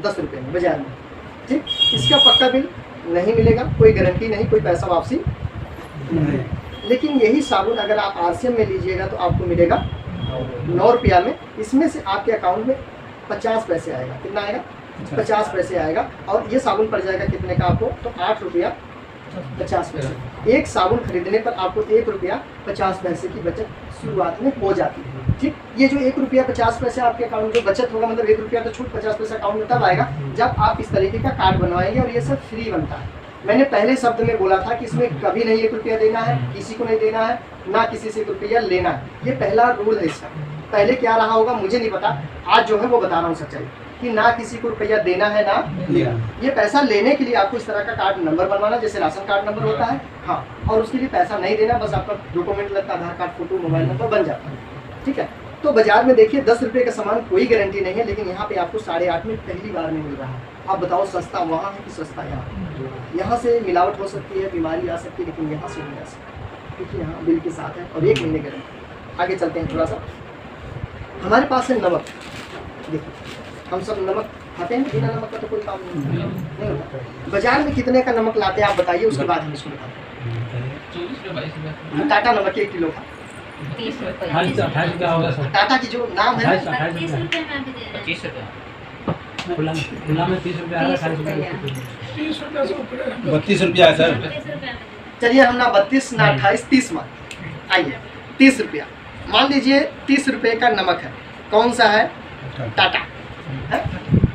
10 रुपये में बाजार में, ठीक। इसका पक्का बिल नहीं मिलेगा, कोई गारंटी नहीं, कोई पैसा वापसी नहीं। लेकिन यही साबुन अगर आप RCM में लीजिएगा तो आपको मिलेगा 9 रुपया में। इसमें से आपके अकाउंट में 50 पैसे आएगा। कितना आएगा? 50 पैसे आएगा। और ये साबुन पड़ जाएगा कितने का आपको? तो 8 रुपया 50 पैसे। एक साबुन खरीदने पर आपको 1 रुपया 50 पैसे की बचत शुरुआत में हो जाती है, ठीक। ये जो 1 रुपया 50 पैसे आपके अकाउंट में जो बचत होगा, मतलब 1 रुपया तो छूट 50 पैसे अकाउंट में तब आएगा जब आप इस तरीके का कार्ड बनवाएंगे। और ये सब फ्री बनता है। मैंने पहले शब्द में बोला था कि इसमें कभी नहीं 1 रुपया देना है, किसी को नहीं देना है, ना किसी से 1 रुपया लेना है। ये पहला रूल है इसका। पहले क्या रहा होगा मुझे नहीं पता, आज जो है वो बता रहा हूँ सच्चाई, कि ना किसी को रुपया देना है ना लेना। ये पैसा लेने के लिए आपको इस तरह का कार्ड नंबर बनवाना, जैसे राशन कार्ड नंबर होता है, हाँ। और उसके लिए पैसा नहीं देना, बस आपका डॉक्यूमेंट लगता है, आधार कार्ड, फोटो, मोबाइल नंबर बन जाता है, ठीक है। तो बाजार में देखिए 10 रुपये का सामान कोई गारंटी नहीं है, लेकिन यहाँ पे आपको 8.5 में पहली बार में मिल रहा है। आप बताओ सस्ता वहाँ है कि सस्ता यहाँ? यहाँ से मिलावट हो सकती है, बीमारी आ सकती है, लेकिन यहाँ से नहीं आ सकती, क्योंकि यहाँ बिल के साथ है और 1 महीने गारंटी। आगे चलते हैं थोड़ा सा। हमारे पास है नमक। देखिए हम सब नमक खाते हैं, बिना नमक का तो कोई काम नहीं होता। बाजार में कितने का नमक लाते हैं आप बताइए, उसके बाद हम इसको बताते हैं। टाटा नमक 1 किलो का 30 रुपये। टाटा की जो नाम है 25 रुपये में भी दे रहे हैं। 25 रुपये खुला में 30 रुपया आ रहा है, 30 रुपया से ऊपर है। 32 रुपया है सर। 25 रुपये में दे रहे हैं। चलिए हम ना 32 ना 28 30 मान आइए 30 रुपया मान लीजिए। 30 रुपये का नमक है, कौन सा है? टाटा है?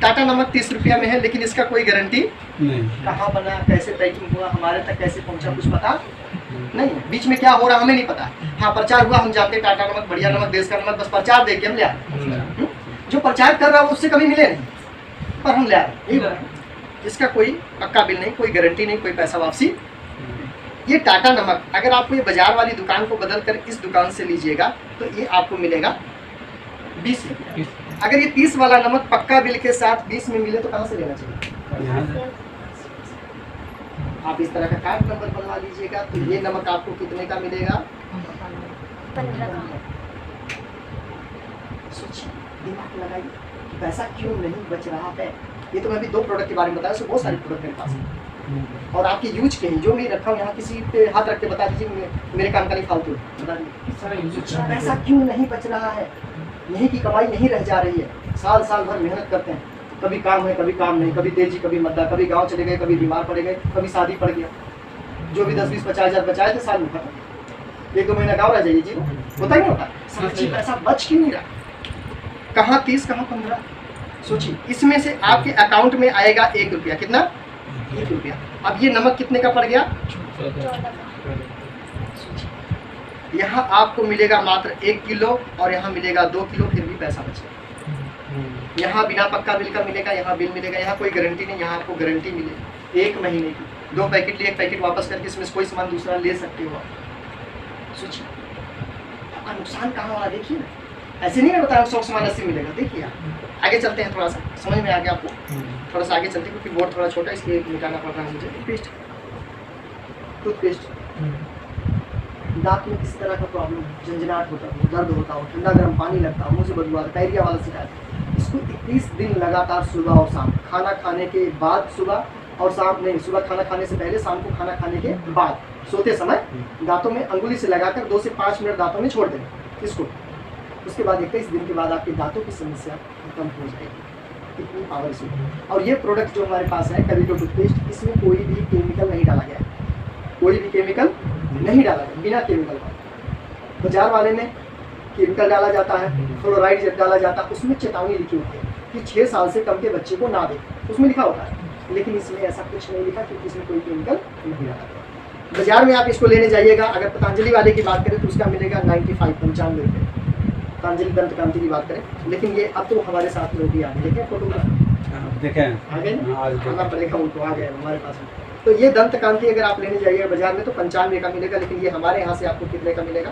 टाटा नमक 30 रुपया में है, लेकिन इसका कोई गारंटी नहीं। कहाँ बना, कैसे पैकिंग हुआ, हमारे तक कैसे पहुंचा, कुछ पता नहीं। बीच में क्या हो रहा हमें नहीं पता। हाँ प्रचार हुआ, हम जानते हैं टाटा नमक बढ़िया नमक, देश का नमक, बस प्रचार देख के हम ले आए। जो प्रचार कर रहा है उससे कभी मिले नहीं, पर हम ले आए। इसका कोई पक्का बिल नहीं, कोई गारंटी नहीं, कोई पैसा वापसी। ये टाटा नमक अगर आपको ये बाजार वाली दुकान को बदल कर इस दुकान से लीजिएगा तो ये आपको मिलेगा 20 रुपया। अगर ये 30 वाला नमक पक्का बिल के साथ 20 में मिले तो कहाँ से लेना चाहिए? आप इस तरह का कार्ड नंबर बनवा लीजिएगा तो ये नमक आपको कितने का मिलेगा? 15 का। सोचिए, दिमाग लगाइए, पैसा क्यों नहीं बच रहा है। ये तो मैं अभी 2 प्रोडक्ट के बारे में बताया, बहुत सारे प्रोडक्ट मेरे पास हैं और आपके यूज के हैं। जो मैं रखा हूँ यहाँ किसी पे हाथ रख के बता दीजिए, मेरे काम का नहीं, फालतू बता दीजिए। पैसा क्यों नहीं बच रहा है? यही की कमाई नहीं रह जा रही है। साल साल भर मेहनत करते हैं, कभी काम है कभी काम नहीं, कभी तेजी कभी मद्दा, कभी गांव चले गए, कभी बीमार पड़ गए, कभी शादी पड़ गया। जो भी 10, 20, 50 हज़ार बचाए थे साल में खत्म। 1-2 महीना गाँव रह जाइए जी, होता ही नहीं होता। साक्षी पैसा बच क्यों नहीं रहा? कहाँ 30 कहाँ 15? सोचिए, इसमें से आपके अकाउंट में आएगा 1 रुपया। कितना? 1 रुपया। अब ये नमक कितने का पड़ गया? 14 का। यहाँ आपको मिलेगा मात्र 1 किलो और यहाँ मिलेगा 2 किलो, फिर भी पैसा बचेगा। यहाँ बिना पक्का बिल का मिलेगा, यहाँ बिल मिलेगा, यहाँ कोई गारंटी नहीं, यहाँ आपको गारंटी मिलेगी 1 महीने की। 2 पैकेट लिए 1 पैकेट वापस करके इसमें कोई सामान दूसरा ले सकते हो आप। सोचिए आपका नुकसान कहाँ हो रहा है, देखिए ना। ऐसे नहीं मैं बताया 100 सामान 80 मिलेगा। देखिए आप आगे चलते हैं, थोड़ा सा समझ में आ गया आपको। थोड़ा सा आगे चलते हैं क्योंकि बोर्ड थोड़ा छोटा है, इसलिए निकालना पड़ रहा है मुझे। पेस्ट, टूथपेस्ट, दांत में किसी तरह का प्रॉब्लम है, झंझनाहट होता हो, दर्द होता हो, ठंडा गर्म पानी लगता हो, मुंह से बदबू आता, डायरिया वाला शिकायत, इसको 21 दिन लगातार सुबह और शाम, खाना खाने के बाद सुबह और शाम नहीं, सुबह खाना खाने से पहले, शाम को खाना खाने के बाद, सोते समय दांतों में अंगुली से लगाकर 2 से 5 मिनट दांतों में छोड़ दें इसको। उसके बाद 21 दिन के बाद आपके दांतों की समस्या खत्म हो जाएगी। इतनी पावर इसमें। और ये प्रोडक्ट जो हमारे पास है कविटो टूथपेस्ट, इसमें कोई भी केमिकल नहीं डाला गया है, कोई भी केमिकल नहीं डाला गया, बिना केमिकल का। बाजार वाले में केमिकल डाला जाता है, फ्लोराइड डाला जाता है, उसमें चेतावनी लिखी होती है कि 6 साल से कम के बच्चे को ना दे, उसमें लिखा होता है। लेकिन इसमें ऐसा कुछ नहीं लिखा क्योंकि इसमें कोई केमिकल नहीं डाला गया। बाजार में आप इसको लेने जाइएगा, अगर पतंजलि वाले की बात करें तो उसका मिलेगा 95 रुपये। पतंजलि दंत कांति की बात करें, लेकिन ये अब तो हमारे साथ लोग भी आ गए, देखें फोटोग्राफ देखें आ गए ना, पड़ेगा उनको, आ गए हमारे पास में। तो ये दंत कांति अगर आप लेने जाइएगा बाजार में तो 95 का मिलेगा, लेकिन ये हमारे यहाँ से आपको कितने का मिलेगा?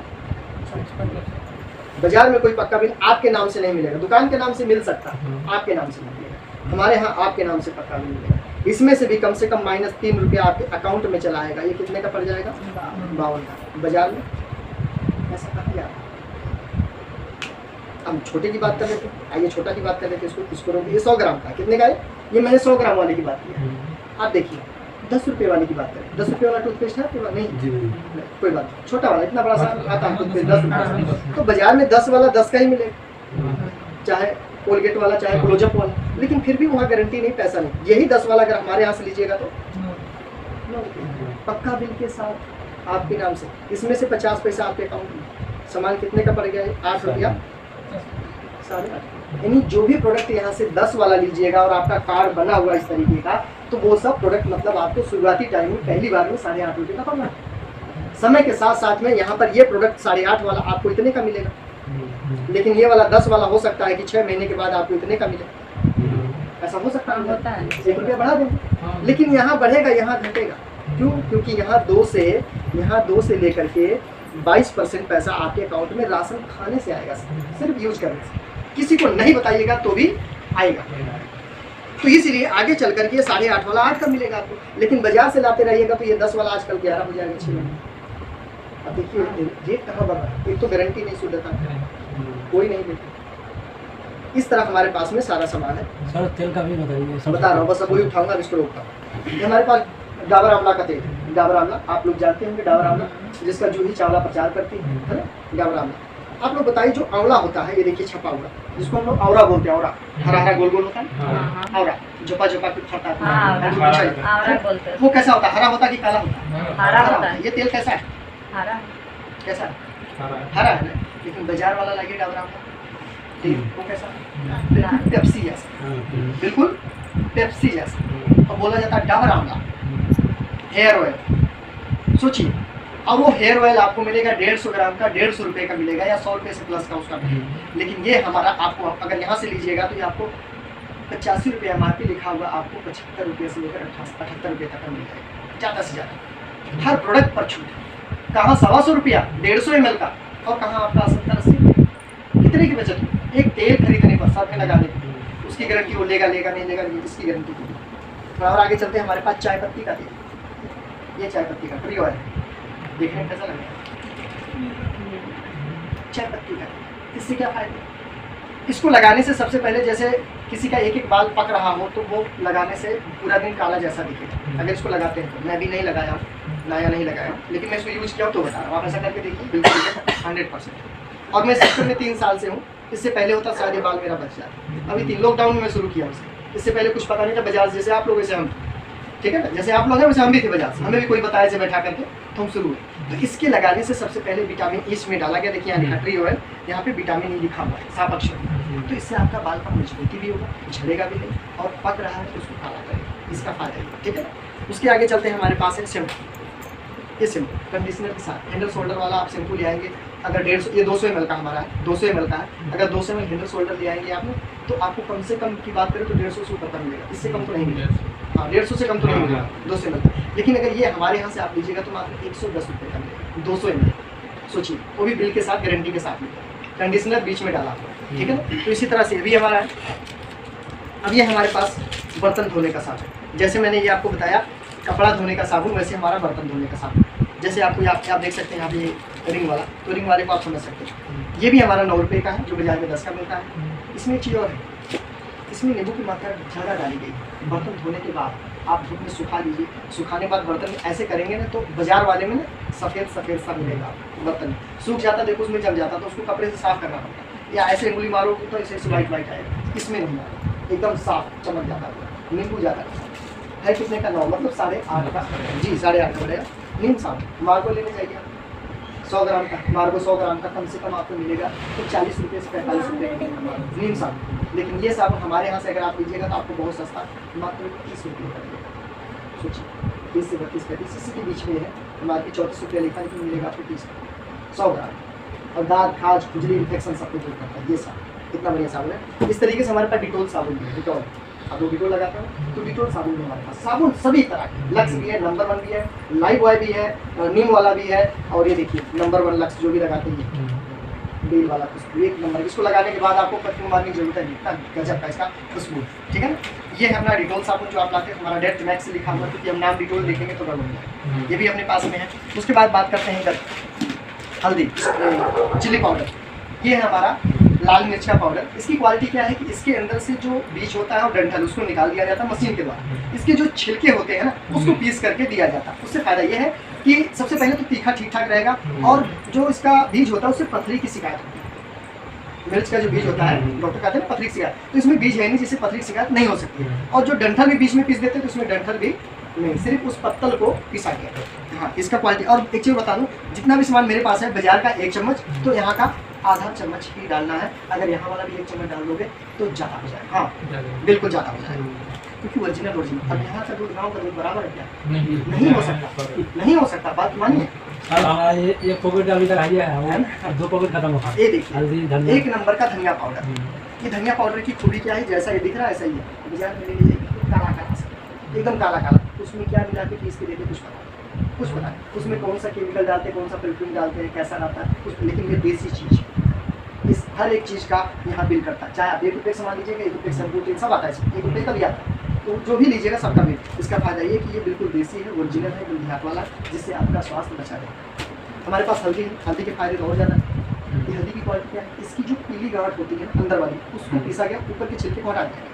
55। बाजार में कोई पक्का बिल आपके नाम से नहीं मिलेगा, दुकान के नाम से मिल सकता है, आपके नाम से नहीं मिलेगा। हमारे यहाँ आपके नाम से पक्का बिल मिलेगा। इसमें से भी कम से कम -3 रुपया आपके अकाउंट में चला आएगा। ये कितने का पड़ जाएगा? 52 का। बाजार में ऐसा कहा जा रहा है। हम छोटे की बात कर लेते हैं, आइए छोटा की बात कर लेते हैं। इसको रोक, ये 100 ग्राम का कितने का है? ये मैंने 100 ग्राम वाले की बात की है। आप देखिए 10 रुपये वाले की बात करें, 10 रुपये वाला टूथपेस्ट है आपके पास? नहीं, नहीं, कोई बात नहीं, छोटा वाला, इतना बड़ा सा आता है टूथपेस्ट 10 रुपये। तो बाजार में 10 वाला 10 का ही मिलेगा, चाहे कोलगेट वाला चाहे क्लोजअप वाला, लेकिन फिर भी वहाँ गारंटी नहीं, पैसा नहीं। यही 10 वाला अगर हमारे यहाँ से लीजिएगा तो 9 रुपये पक्का बिल के साथ आपके नाम से, इसमें से 50 पैसा आपके अकाउंट में। सामान कितने का पड़ गया है? 8 रुपया 8.5। यानी जो भी प्रोडक्ट यहाँ से 10 वाला लीजिएगा और आपका कार्ड बना हुआ इस तरीके का, तो वो सब प्रोडक्ट मतलब आपको शुरुआती टाइम में पहली बार में 8.5 रुपये का पड़ना है। समय के साथ साथ में यहाँ पर ये प्रोडक्ट 8.5 वाला आपको इतने का मिलेगा, लेकिन ये वाला 10 वाला हो सकता है कि 6 महीने के बाद आपको इतने का मिले, ऐसा हो सकता है, 1 रुपया बढ़ा देंगे। लेकिन यहाँ बढ़ेगा, यहाँ घटेगा, क्यों? क्योंकि यहाँ 2 से लेकर के 22% पैसा आपके अकाउंट में राशन खाने से आएगा, सिर्फ यूज करने से। किसी को नहीं बताइएगा तो भी आएगा। तो इसीलिए आगे चल करके ये 8.5 वाला 8 का मिलेगा आपको, लेकिन बाजार से लाते रहिएगा तो ये 10 वाला आजकल 11 हो जाएगा 6 महीने। अब देखिए रेट कहाँ बढ़ रहा है, एक तो गारंटी नहीं, शुद्धता कोई नहीं देता। इस तरह हमारे पास में सारा सामान है। सर तेल का भी बताइए। बता रहा हूँ, बस अब वही उठाऊंगा, इसको रोकता। ये हमारे पास डाबर आंवला का तेल, डाबर आंवला आप लोग जानते होंगे, डाबर आंवला जिसका जूही चावला प्रचार करती है ना, डाबर आंवला। आप लोग बताइए जो आंवला होता है, ये देखिए छपा हुआ, जिसको हम लोग औरा बोलते हैं, औरा हरा हरा गोल गोल होता है, औरा झोपा झोपा कुछ फटा है, वो कैसा होता है? हरा होता है कि काला होता है? हरा होता है। ये तेल कैसा है? हरा। कैसा है? हरा है ना, लेकिन बाजार वाला लगे डाबर आंवला तेल, वो कैसा है? बिल्कुल पेप्सी जैसा, बिल्कुल पेप्सी जैसा। और बोला जाता है डाबर आंवला हेयर ऑयल। सोचिए, और वो हेयर ऑयल आपको मिलेगा 150 ग्राम का 150 रुपये का मिलेगा, या 100 रुपये से प्लस का उसका मिलेगा। लेकिन ये हमारा आपको अगर यहाँ से लीजिएगा तो ये आपको 85 रुपये MRP लिखा हुआ, आपको 75 रुपये से लेकर 78 रुपये तक का मिल जाएगा, ज़्यादा से ज़्यादा। हर प्रोडक्ट पर छूट, कहाँ 125 रुपया 150 ml का, और कहाँ आपका 70-80 रुपये। कितने की बचत हुई? एक तेल खरीदने पर, साथ में लगाने की, उसकी गारंटी वो लेगा नहीं लेगा, इसकी गारंटी की। थोड़ा और आगे चलते हैं, हमारे पास चाय पत्ती का तेल, ये चाय पत्ती का ट्री ऑयल, देखने में कैसा लगेगा? चाय पत्ती का, इससे क्या फायदा? इसको लगाने से सबसे पहले, जैसे किसी का एक बाल पक रहा हो तो वो लगाने से पूरा दिन काला जैसा दिखेगा, अगर इसको लगाते हैं तो। मैं भी नहीं लगाया, नया नहीं लगाया, लेकिन मैं इसको यूज़ किया तो बता रहा हूँ, आप ऐसा करके देखिए, बिल्कुल 100%। और मैं सेक्टर में 3 साल से हूँ, इससे पहले होता शायद ये बाल मेरा बच जाता। अभी 3 लॉकडाउन में शुरू किया उसे, इससे पहले कुछ पता नहीं था। बाजार जैसे आप लोग, वैसे हम, ठीक है ना, जैसे आप लोग हैं वैसे हम भी थे बाजार से, हमें भी कोई बताया से बैठा करके, तो हम शुरू हुए। तो इसके लगाने से सबसे पहले विटामिन ई इसमें डाला गया, देखिए यहाँ ट्री ऑयल, यहाँ पे विटामिन ई लिखा हुआ है साफ अक्षर में। तो इससे आपका बाल का मजबूती भी होगा, झड़ेगा भी नहीं, और पक रहा है तो उसको काला करेगा, इसका फायदा है, ठीक है। उसके आगे चलते हैं, हमारे पास है शैम्पू। ये शैम्पू कंडीशनर के साथ हैंडल शोल्डर वाला आप शैम्पू ले आएंगे, अगर 150, ये 200 ml का हमारा है, 200 ml का है। अगर 200 ml हैंडल शोल्डर ले आएंगे आपने, तो आपको कम से कम की बात करें तो 150 से ऊपर का मिलेगा, इससे कम तो नहीं मिलेगा। हाँ, 150 से कम तो नहीं मिलेगा 200 ml का। लेकिन अगर ये हमारे यहाँ से आप लीजिएगा तो मात्र 110 रुपये का मिलेगा 200 ml। सोचिए, वो भी बिल के साथ, गारंटी के साथ मिलेगा, कंडीशनर बीच में डाला हुआ, ठीक है ना। तो इसी तरह से अभी हमारा है, अब ये हमारे पास बर्तन धोने का साबुन, जैसे मैंने ये आपको बताया कपड़ा धोने का साबुन, वैसे हमारा बर्तन धोने का साबुन। जैसे आपको आप देख सकते हैं यहाँ पे रिंग वाला, तो रिंग वाले को आप समझ सकते हैं। ये भी हमारा 9 रुपये का है, जो बाजार में 10 का मिलता है। इसमें एक चीज़ और है, इसमें नींबू की मात्रा ज़्यादा डाली गई है। बर्तन धोने के बाद आप धूप में सुखा लीजिए, सुखाने के बाद बर्तन ऐसे करेंगे ना, तो बाजार वाले में ना सफ़ेद सा मिलेगा, बर्तन सूख जाता, देखो उसमें जम जाता, तो उसको कपड़े से साफ करना पड़ता है, या ऐसे उंगली मारोगे तो ऐसे वाइट आएगा। इसमें नहीं आएगा, एकदम साफ चमक जाता है। नींबू ज़्यादा है, कितने का? 9, मतलब 8.5 का जी, 8.5 का पड़ेगा। नीम साबुन मार्गो लेने जाइए 100 ग्राम का, मार्गो 100 ग्राम का कम से कम आपको मिलेगा तो 40 रुपये से 45 रुपये का नीम साबुन। लेकिन ये साबुन हमारे यहाँ से अगर आप लीजिएगा तो आपको बहुत सस्ता, मात्र 30 रुपये का मिलेगा। सोचिए, 30 से 32 35 इसी के बीच में है। हमारे 34 रुपये लिखा है, लेकिन मिलेगा आपको 30 100 ग्राम। और दाद, खाज, खुजली, इन्फेक्शन सब कुछ दूर करता है ये साबुन। इतना बढ़िया साबुन है। इस तरीके से हमारे पास डिटोल साबुन भी है। डिटोल, आप लोग डिटोल लगाते हो तो डिटोल साबुन भी हमारे पास, साबुन सभी तरह के, लक्स भी है, नंबर 1 भी है, लाइफ बॉय भी है, नीम वाला भी है, और ये देखिए नंबर 1 लक्स जो भी लगाते हैं, बेल वाला खुशबू 1 नंबर। इसको लगाने के बाद आपको परफ्यूम मारने की जरूरत है, इतना गजब का इसका खुशबू, ठीक है ना। ये है अपना डिटोल साबुन जो आप लाते हैं, हमारा डेट मैक्स से लिखा हुआ है, क्योंकि हम नाम डिटोल देखेंगे तो गड़बड़ है। ये भी अपने पास में है। उसके बाद बात करते हैं इधर हल्दी, चिली पाउडर। ये है हमारा लाल मिर्च का पाउडर। इसकी क्वालिटी क्या है कि इसके अंदर से जो बीज होता है और डंठल उसको निकाल दिया जाता है मशीन के द्वारा। इसके जो छिलके होते हैं ना उसको पीस करके दिया जाता है। उससे फायदा ये है कि सबसे पहले तो तीखा ठीक ठाक रहेगा, और जो इसका बीज होता है उससे पथरी की शिकायत होती है। मिर्च का जो बीज होता है डॉक्टर कहते हैं पथरी की शिकायत, तो इसमें बीज है नहीं जिससे पथरी की शिकायत नहीं हो सकती। और जो डंठल भी बीच में पीस देते हैं तो उसमें डंठल भी नहीं, सिर्फ उस पत्तल को पिसा गया। हाँ, इसका क्वालिटी। और एक चीज़ बता दूँ, जितना भी सामान मेरे पास है बाजार का 1 चम्मच, तो यहाँ का आधा चम्मच ही डालना है। अगर यहाँ वाला भी 1 चम्मच डाल दोगे तो ज़्यादा हो जाएगा। हाँ बिल्कुल ज़्यादा हो जाएगा, क्योंकि ओरिजिनल। अब यहाँ का दूध गाँव का दूध बराबर है क्या? नहीं हो सकता, नहीं हो सकता, बात मानिए। अब हमारा ये 1 पॉकेट अभी तक आइडिया है, वो 2 पॉकेट खत्म हो। ये देखिए हल्दी, धनिया। 1 नंबर का धनिया पाउडर। ये धनिया पाउडर की खूबी क्या है, जैसा ये दिख रहा है ऐसा ही है। बाजार में ले लीजिए काला काला सा, एकदम काला काला, उसमें क्या मिला के पीस के देते कुछ पता नहीं, उसमें कौन सा केमिकल डालते हैं, कौन सा परफ्यूम डालते हैं, कैसा रहता है कुछ, लेकिन ये देसी चीज़, इस हर एक चीज़ का यहाँ बिल करता है। चाहे आप 1 रुपये सामान लीजिएगा, 1 रुपये शैम्पू तेल सब आता है, 1 रुपये का भी आता है, तो जो भी लीजिएगा सबका बिल। इसका फायदा ये कि ये बिल्कुल देसी है, ओरिजिनल है, बिल्कुल देहात वाला, जिससे आपका स्वास्थ्य बचा रहेगा। हमारे पास हल्दी है, हल्दी के फायदे तो और ज़्यादा है। ये हल्दी की क्वालिटी क्या है, इसकी जो पीली गांठ होती है अंदर वाली, उसको पीसा गया, ऊपर के छिलके को हटा दिया,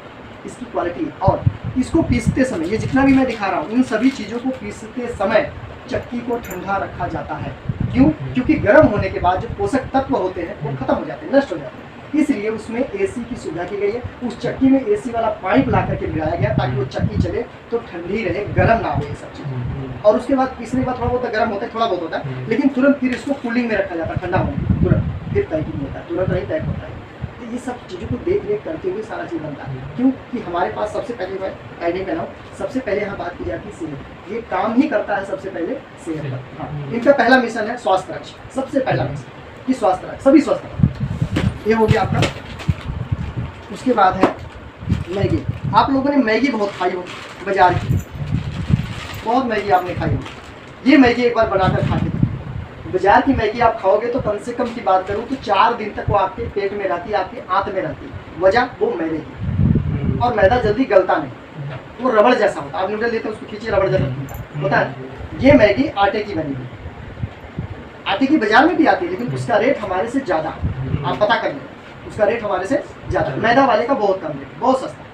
इसकी क्वालिटी है। और इसको पीसते समय, ये जितना भी मैं दिखा रहा हूँ, इन सभी चीज़ों को पीसते समय चक्की को ठंडा रखा जाता है। क्यों? क्योंकि गर्म होने के बाद जो पोषक तत्व होते हैं वो खत्म हो जाते हैं, नष्ट हो जाते हैं। इसलिए उसमें एसी की सुविधा की गई है। उस चक्की में एसी वाला पाइप ला करके गिराया गया ताकि वो चक्की चले तो ठंडी रहे, गर्म ना हो ये सब चीज़। और उसके बाद पीसने के बाद थोड़ा बहुत गर्म होता है, थोड़ा बहुत होता है, लेकिन तुरंत फिर इसको कूलिंग में रखा जाता है, ठंडा होने तुरंत, फिर पैकिंग होता है, तुरंत नहीं पैक होता है। तो ये सब चीज़ों को देख रेख करते हुए सारा चीज़ बनता है। क्योंकि हमारे पास सबसे पहले, मैं आइडिया कर रहा हूँ, सबसे पहले यहाँ बात की जाती है सेहत। ये काम ही करता है सबसे पहले सेहत का। हाँ, इनका पहला मिशन है स्वास्थ्य रक्षा, सबसे पहला मिशन कि स्वास्थ्य रक्षा, सभी स्वस्थ रखें। ये हो गया आपका। उसके बाद है मैगी। आप लोगों ने मैगी बहुत खाई हो बाजार की, बहुत मैगी आपने खाई हो। ये मैगी एक बार बनाकर खा के, बाजार की मैगी आप खाओगे तो कम से कम की बात करूँ तो 4 दिन तक वो आपके पेट में रहती है, आपके आंत में रहती है। वजह वो मैदे की, और मैदा जल्दी गलता नहीं, वो रबड़ जैसा होता है। आप नूडल लेते हैं उसको खींचिए, रबड़ जैसा होता है। ये मैगी आटे की बनी हुई, आटे की बाजार में भी आती है, लेकिन उसका रेट हमारे से ज़्यादा, आप पता कर लें, उसका रेट हमारे से ज़्यादा। मैदा वाले का बहुत कम रेट, बहुत सस्ता।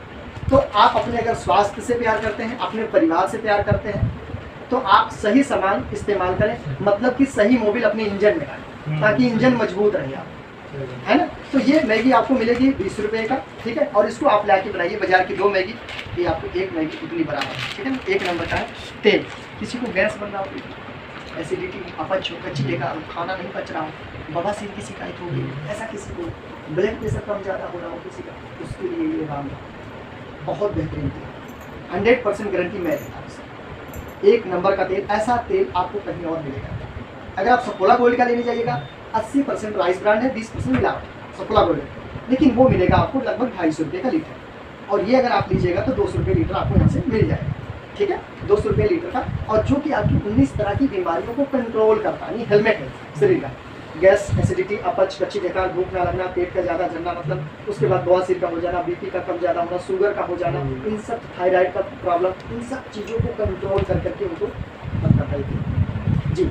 तो आप अपने अगर स्वास्थ्य से प्यार करते हैं, अपने परिवार से प्यार करते हैं, तो आप सही सामान इस्तेमाल करें, मतलब कि सही मोबिल अपने इंजन में डालें ताकि इंजन मजबूत रहे आप, है ना। तो ये मैगी आपको मिलेगी 20 रुपये का, ठीक है। और इसको आप लाके बनाइए, बाजार की 2 मैगी, ये आपको 1 मैगी उतनी बराबर, ठीक है ना। 1 नंबर का है तेल। किसी को गैस बन रहा हो, एसिडिटी, अपच हो, कच्ची लेकर खाना नहीं पच रहा हो, बवासीर की शिकायत होगी, ऐसा किसी को ब्लड प्रेशर कम ज़्यादा हो रहा हो किसी का, उसके लिए ये राम बहुत बेहतरीन तेल, 100% गारंटी मैं देता हूँ। 1 नंबर का तेल, ऐसा तेल आपको कहीं और मिलेगा। अगर आप सफोला गोल्ड का लेने जाइएगा, 80% राइस ब्रांड है, 20% मिलावट सफोला गोल्ड, लेकिन वो मिलेगा आपको लगभग 250 रुपये का लीटर। और ये अगर आप लीजिएगा तो 200 रुपये लीटर आपको यहाँ से मिल जाएगा, ठीक है, 200 रुपये लीटर का। और जो कि आपकी 19 तरह की बीमारियों को कंट्रोल करता है, ये हेलमेट है शरीर का। गैस, एसिडिटी, अपच, कच्ची बेकार, भूख ना लगना, पेट का ज़्यादा झड़ना, मतलब उसके बाद बवासीर का हो जाना, बीपी का कम ज़्यादा होना, शुगर का हो जाना, इन सब, थायराइड का प्रॉब्लम, इन सब चीज़ों को कंट्रोल कर करके उनको बंद करता है जी।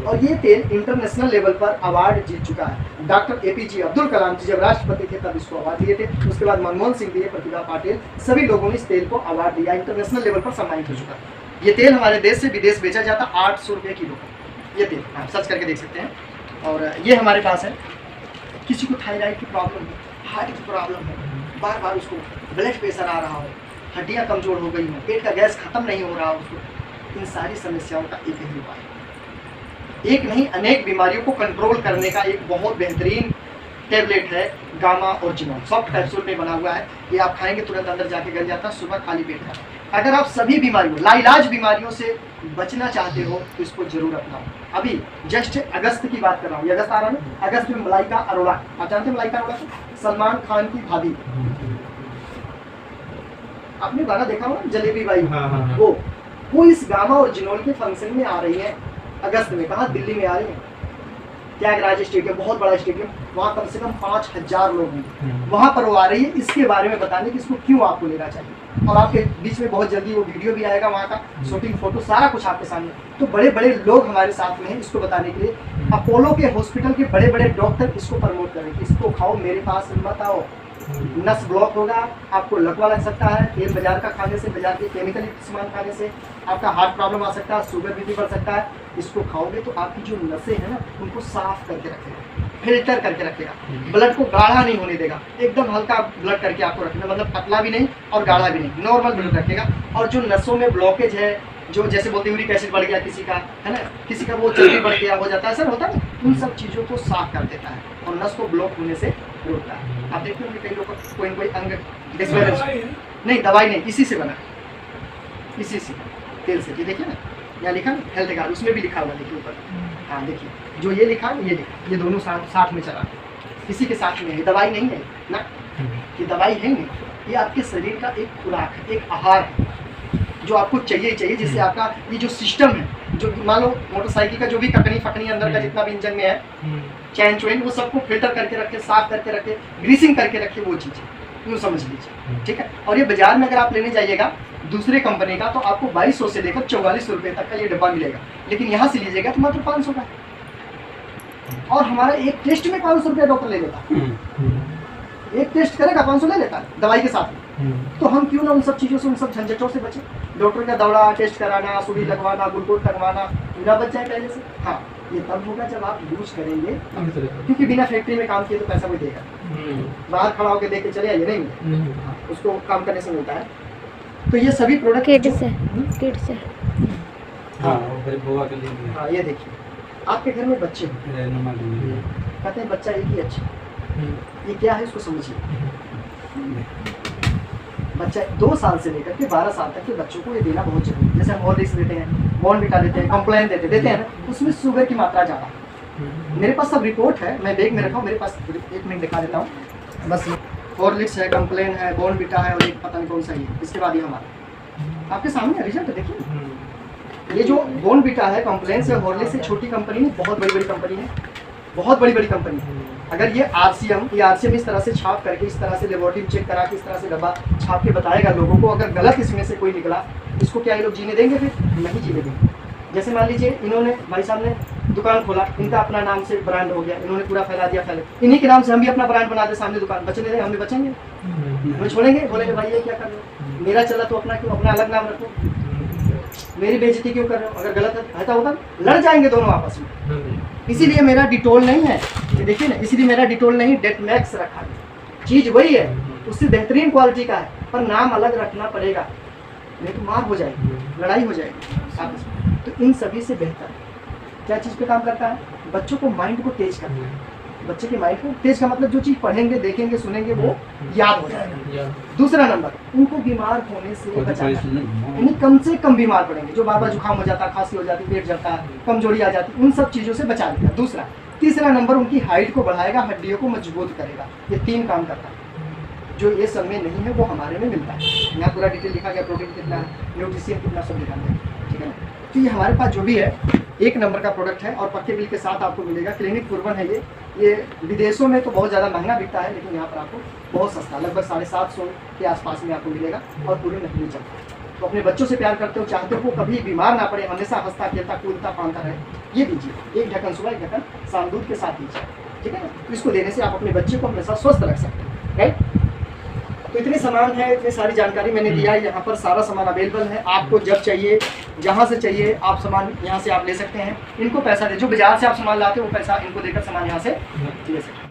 और ये तेल इंटरनेशनल लेवल पर अवार्ड जीत चुका है। डॉक्टर APJ अब्दुल कलाम जी जब राष्ट्रपति थे तब इसको अवार्ड दिए थे, उसके बाद मनमोहन सिंह दिए, प्रतिभा पाटिल, सभी लोगों ने इस तेल को अवार्ड दिया, इंटरनेशनल लेवल पर सम्मानित हो चुका है। ये तेल हमारे देश से विदेश बेचा जाता 800 रुपये किलो का, ये तेल आप सर्च करके देख सकते हैं। और ये हमारे पास है। किसी को थायराइड की प्रॉब्लम है, हार्ट की प्रॉब्लम है, बार बार उसको ब्लड प्रेशर आ रहा हो, हड्डियाँ कमज़ोर हो गई हो, पेट का गैस खत्म नहीं हो रहा हो उसको, इन सारी समस्याओं का एक ही उपाय है। एक नहीं, अनेक बीमारियों को कंट्रोल करने का एक बहुत बेहतरीन टेबलेट है गामा ओरिजिनल, सॉफ्ट कैप्सूल में बना हुआ है। ये आप खाएंगे तुरंत अंदर जाके गल जाता है, सुबह खाली पेट का। अगर आप सभी बीमारियों, लाइलाज बीमारियों से बचना चाहते हो तो इसको जरूर अपनाओ। अभी जस्ट अगस्त की बात कर रहा हूँ, अगस्त आ रहा है ना, अगस्त में मलाइका अरोड़ा, आप जानते हैं मलाइका अरोड़ा को, सलमान खान की भाभी, आपने गाना देखा हो ना जलेबी बाई, वो इस गामा ओरिजिनल के फंक्शन में आ रही है अगस्त में। कहाँ? दिल्ली में आ रही है। त्यागराज स्टेडियम, बहुत बड़ा स्टेडियम, वहाँ कम से कम 5000 लोग हैं। वहाँ पर वो आ रही है इसके बारे में बताने कि इसको क्यों आपको लेना चाहिए। और आपके बीच में बहुत जल्दी वो वीडियो भी आएगा, वहाँ का शूटिंग फोटो सारा कुछ आपके सामने। तो बड़े बड़े लोग हमारे साथ में हैं इसको बताने के लिए। अपोलो के हॉस्पिटल के बड़े बड़े डॉक्टर इसको प्रमोट करें कि इसको खाओ, मेरे पास मत आओ, नस ब्लॉक होगा, आपको लकवा लग सकता है, तेल बाजार का खाने से, बाजार के केमिकल युक्त सामान खाने से आपका हार्ट प्रॉब्लम आ सकता है, शुगर भी बढ़ सकता है। इसको खाओगे तो आपकी जो नसें हैं ना उनको साफ करके रखेगा, फिल्टर करके रखेगा, ब्लड को गाढ़ा नहीं होने देगा, एकदम हल्का ब्लड करके आपको रखना, मतलब पतला भी नहीं और गाढ़ा भी नहीं, नॉर्मल ब्लड रखेगा। और जो नसों में ब्लॉकेज है, जो जैसे बोलते यूरिक एसिड बढ़ गया किसी का, है ना, किसी का वो चर्बी बढ़ गया हो जाता है, सर होता है, उन सब चीज़ों को साफ कर देता है और नस को ब्लॉक होने से रोकता है। आप देखते होंगे कई लोग का कोई न कोई अंग डिसबैलेंस, नहीं दवाई नहीं, इसी से बना, इसी से तेल से। ये देखिए ना, यहाँ लिखा ना हेल्थ कार्ड, उसमें भी लिखा हुआ देखिए ऊपर, हाँ देखिए जो ये लिखा है ये लिखा, ये दोनों साथ में चला, किसी के साथ में है, दवाई नहीं है ना, ये दवाई है नहीं, ये आपके शरीर का एक खुराक है, एक आहार है जो आपको चाहिए जिससे आपका ये जो सिस्टम है, जो मान लो मोटरसाइकिल का जो भी ककनी फकनी अंदर का जितना भी इंजन में है, चैन चोइन, वो सबको फिल्टर करके रखे, साफ करके रखे, ग्रीसिंग करके रखे, वो चीज़ें यूँ समझ लीजिए, ठीक है। और ये बाजार में अगर आप लेने जाइएगा दूसरे कंपनी का तो आपको 2200 से लेकर 4400 रुपये तक का ये डब्बा मिलेगा, लेकिन यहाँ से लीजिएगा तो मात्र 500 का। और हमारा एक टेस्ट में 500 रुपया डॉक्टर ले लेता है, एक टेस्ट करेगा 500 ले लेता है दवाई के साथ। तो हम क्यों ना उन सब चीज़ों से, उन सब झंझटों से बचें। डॉक्टर का दौड़ा, टेस्ट कराना, सुई लगवाना, ग्लूकोज लगवाना, पूरा बच जाए पहले से। हाँ, ये तब होगा जब आप यूज करेंगे, क्योंकि बिना फैक्ट्री में काम किए तो पैसा कोई देगा, बाहर खड़ा होकर दे के चले आइए नहीं, उसको काम करने से मिलता है। तो ये सभी प्रोडक्ट किट से हाँ बुआ के लिए हाँ, ये देखिए आपके घर में बच्चे हैं, कहते हैं बच्चा एक ही अच्छा, ये क्या है इसको समझिए। बच्चा 2 साल से लेकर के 12 साल तक के बच्चों को ये देना बहुत जरूरी है। जैसे हम हॉर्लिक्स देते हैं, बॉर्नविटा देते हैं, कॉम्प्लान देते हैं ना, उसमें शुगर की मात्रा ज़्यादा है। मेरे पास सब रिपोर्ट है, मैं बैग में रखा हूँ, मेरे पास 1 मिनट दिखा देता हूँ बस। हॉर्लिक्स है, कॉम्प्लान है, बॉर्नविटा है और एक पता नहीं कौन सा ही है, इसके बाद ये हमारा आपके सामने रिजल्ट देखिए। ये जो बॉर्नविटा है, कॉम्प्लान से, हॉर्लिक्स से छोटी कंपनी नहीं, बहुत बड़ी बड़ी कंपनी है, बहुत बड़ी बड़ी कंपनी है। अगर ये आरसीएम इस तरह से छाप करके, इस तरह से लेबोरेटरी चेक करा के, इस तरह से डब्बा छाप के बताएगा लोगों को, अगर गलत इसमें से कोई निकला, इसको क्या ये लोग जीने देंगे? फिर नहीं जीने देंगे। जैसे मान लीजिए इन्होंने, भाई साहब ने दुकान खोला, इनका अपना नाम से ब्रांड हो गया, इन्होंने पूरा फैला दिया, इन्हीं के नाम से हम भी अपना ब्रांड बना दे सामने दुकान, बचने दें, हम भी बचेंगे? हमें छोड़ेंगे? बोलेंगे भाई ये क्या कर रहे हो, मेरा चला तो अपना क्यों, अपना अलग नाम रखो, मेरी बेइज्जती क्यों कर रहे हो? अगर गलत है तो होगा, लड़ जाएंगे दोनों आपस में। इसीलिए मेरा डिटोल नहीं है, ये देखिए ना, इसीलिए मेरा डिटोल नहीं, डेटमैक्स रखा है। चीज़ वही है, उससे बेहतरीन क्वालिटी का है, पर नाम अलग रखना पड़ेगा, नहीं तो मार हो जाएगी, लड़ाई हो जाएगी आपस में। तो इन सभी से बेहतर क्या चीज़ पे काम करता है? बच्चों को माइंड को तेज करना है। बच्चे के माइंड को तेज का मतलब जो चीज़ पढ़ेंगे, देखेंगे, सुनेंगे, वो याद हो जाएगा। दूसरा नंबर, उनको बीमार होने से बचाना, यानी कम से कम बीमार पड़ेंगे, जो बार बार जुकाम हो जाता है, खांसी हो जाती, पेट जलता है, कमजोरी आ जाती, उन सब चीज़ों से बचा देगा। दूसरा, तीसरा नंबर, उनकी हाइट को बढ़ाएगा, हड्डियों को मजबूत करेगा। ये 3 काम करता है। जो ये सब में नहीं है वो हमारे में मिलता है। यहाँ पूरा डिटेल लिखा गया, प्रोटीन कितना है, न्यूट्रिशन कितना, सब लिखा गया, ठीक है ना। तो ये हमारे पास जो भी है 1 नंबर का प्रोडक्ट है और पक्के बिल के साथ आपको मिलेगा। क्लिनिक पूर्वन है ये विदेशों में तो बहुत ज़्यादा महंगा बिकता है, लेकिन यहाँ पर आपको बहुत सस्ता, लगभग 750 के आसपास में आपको मिलेगा और पूरे नकली चलता है। तो अपने बच्चों से प्यार करते हो, चाहते हो वो कभी बीमार ना पड़े, हमेशा हंसता खेलता कूदता फानता रहे, ये दीजिए। 1 ढक्कन सुबह, 1 ढक्कन शाम दूध के साथ दीजिए, ठीक है ना। तो इसको देने से आप अपने बच्चे को हमेशा स्वस्थ रख सकते हैं, राइट। तो इतने सामान है, इतनी सारी जानकारी मैंने दिया है। यहाँ पर सारा सामान अवेलेबल है, आपको जब चाहिए, जहाँ से चाहिए आप सामान यहाँ से आप ले सकते हैं। इनको पैसा दे, जो बाजार से आप सामान लाते हो वो पैसा इनको देकर सामान यहाँ से ले सकते हैं।